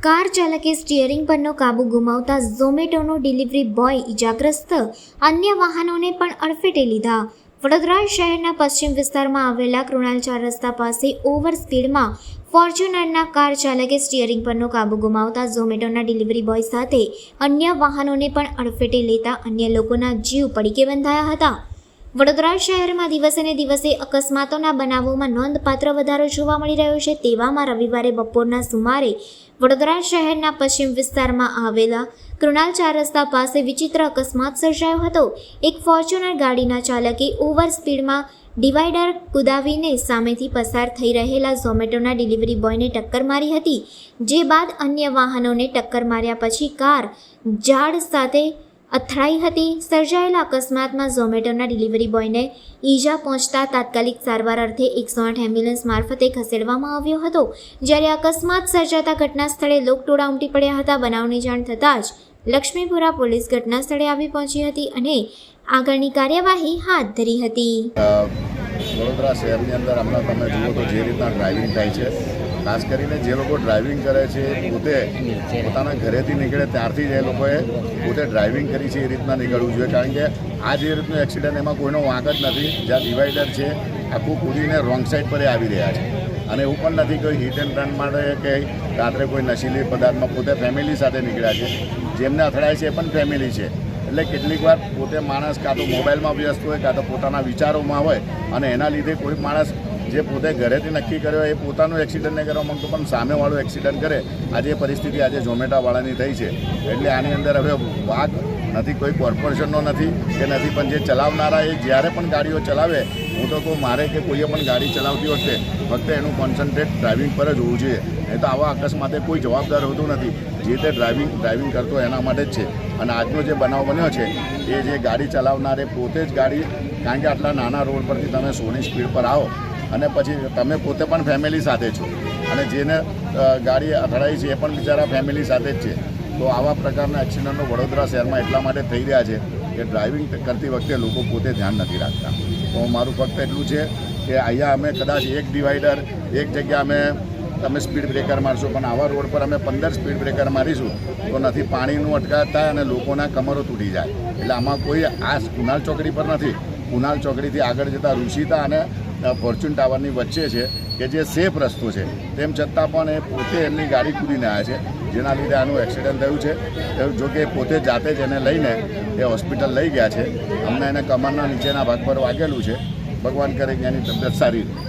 Car ચાલકે steering પરનો કાબુ ગુમાવતા ઝોમેટોનો ડિલિવરી બોય ઇજાગ્રસ્ત, અન્ય વાહનોને પણ અડફેટે લીધા। વડોદરા શહેરના પશ્ચિમ વિસ્તારમાં આવેલા કૃણાલ 4 રસ્તા પાસે ઓવર સ્પીડમાં ફોર્ચ્યુનરના કાર ચાલકે સ્ટીયરિંગ પરનો કાબુ ગુમાવતા ઝોમેટોના ડિલિવરી બોય સાથે અન્ય વાહનોને પણ અડફેટે લેતા અન્ય લોકોના જીવ પડીકે બંધાયા હતા। વડોદરા શહેરમાં દિવસે ને દિવસે અકસ્માતોના બનાવોમાં નોંધપાત્ર વધારો જોવા મળી રહ્યો છે। તેવામાં રવિવારે બપોરના સુમારે વડોદરા શહેરના પશ્ચિમ વિસ્તારમાં આવેલા કૃણાલ 4 રસ્તા પાસે વિચિત્ર અકસ્માત સર્જાયો હતો। એક ફોર્ચ્યુનર ગાડીના ચાલકે ઓવર સ્પીડમાં ડિવાઈડર કુદાવીને સામેથી પસાર થઈ રહેલા ઝોમેટોના ડિલિવરી બોયને ટક્કર મારી હતી, જે બાદ અન્ય વાહનોને ટક્કર માર્યા પછી કાર ઝાડ સાથે અથડાઈ હતી। સર્જાયેલા અકસ્માતમાં ઝોમેટોના ડિલિવરી બોયને ઈજા પહોંચતા તાત્કાલિક સારવાર અર્થે 108 એમ્બ્યુલન્સ મારફતે ખસેડવામાં આવ્યો હતો। જ્યારે અકસ્માત સર્જાતા ઘટના સ્થળે લોકટોળા ઉમટી પડ્યા હતા। બનાવની જાણ થતાં જ લક્ષ્મીપુરા પોલીસ ઘટના સ્થળે આવી પહોંચી હતી અને આગળની કાર્યવાહી હાથ ધરી હતી। વડોદરા શહેરની અંદર હમણાં તમે જુઓ તો જે રીતના ડ્રાઇવિંગ થાય છે, ખાસ કરીને જે લોકો ડ્રાઇવિંગ કરે છે પોતે પોતાના ઘરેથી નીકળે ત્યારથી જ એ લોકોએ પોતે ડ્રાઇવિંગ કરી છે એ રીતના નીકળવું જોઈએ, કારણ કે આ જે રીતનું એક્સિડન્ટ એમાં કોઈનો વાંક જ નથી। જ્યાં ડિવાઈડર છે આખું કૂદીને રોંગ સાઈડ પર આવી રહ્યા છે અને એવું પણ નથી કોઈ હિટ એન્ડ રન માટે કે રાત્રે કોઈ નશીલી પદાર્થમાં પોતે ફેમિલી સાથે નીકળ્યા છે। જેમને અથડાય છે એ પણ ફેમિલી છે। એટલે કેટલીક વાર પોતે માણસ કાં તો મોબાઈલમાં વ્યસ્ત હોય કાં તો પોતાના વિચારોમાં હોય અને એના લીધે કોઈ માણસ જે પોતે ઘરેથી નક્કી કર્યો એ પોતાનું એક્સિડન્ટ નહીં કરવા માંગતો પણ સામેવાળો એક્સિડન્ટ કરે। આજે પરિસ્થિતિ આજે ઝોમેટોવાળાની થઈ છે। એટલે આની અંદર હવે વાંક નથી કોઈ કોર્પોરેશનનો નથી કે નથી, પણ જે ચલાવનારા એ જ્યારે પણ ગાડીઓ ચલાવે, હું તો કહું મારે કે કોઈએ પણ ગાડી ચલાવતી વખતે ફક્ત એનું કોન્સન્ટ્રેટ ડ્રાઇવિંગ પર જ હોવું જોઈએ, નહીં તો આવા અકસ્માતે કોઈ જવાબદાર હોતું નથી। જે તે ડ્રાઇવિંગ કરતો એના માટે જ છે। અને આજનો જે બનાવ બન્યો છે એ જે ગાડી ચલાવનારે પોતે જ ગાડી, કારણ કે આટલા નાના રોડ પરથી તમે 100ની સ્પીડ પર આવો અને પછી તમે પોતે પણ ફેમિલી સાથે છો અને જેને ગાડી અથડાઈ છે એ પણ બિચારા ફેમિલી સાથે જ છે। તો આવા પ્રકારના એક્સિડન્ટો વડોદરા શહેરમાં એટલા માટે થઈ રહ્યા છે કે ડ્રાઇવિંગ કરતી વખતે લોકો પોતે ધ્યાન નથી રાખતા। તો મારું ફક્ત એટલું છે કે અહીંયા અમે કદાચ એક ડિવાઈડર એક જગ્યા તમે સ્પીડ બ્રેકર મારશો, પણ આવા રોડ પર અમે 15 સ્પીડ બ્રેકર મારીશું તો નથી પાણીનું અટકાવ થાય અને લોકોના કમરો તૂટી જાય। એટલે આમાં કોઈ આ કુનાલ ચોકડી પર નથી, કુનાલ ચોકડીથી આગળ જતાં ઋષિતા અને ફોર્ચ્યુન ટાવરની વચ્ચે છે કે જે સેફ રસ્તો છે, તેમ છતાં પણ એ પોતે એમની ગાડી કૂદીને આવ્યા છે, જેના લીધે આનું એક્સિડન્ટ થયું છે। જો કે પોતે જાતે જ એને લઈને એ હોસ્પિટલ લઈ ગયા છે। અમને એને કમરના નીચેના ભાગ પર વાગેલું છે। ભગવાન કરે કે એની તબિયત સારી રહે।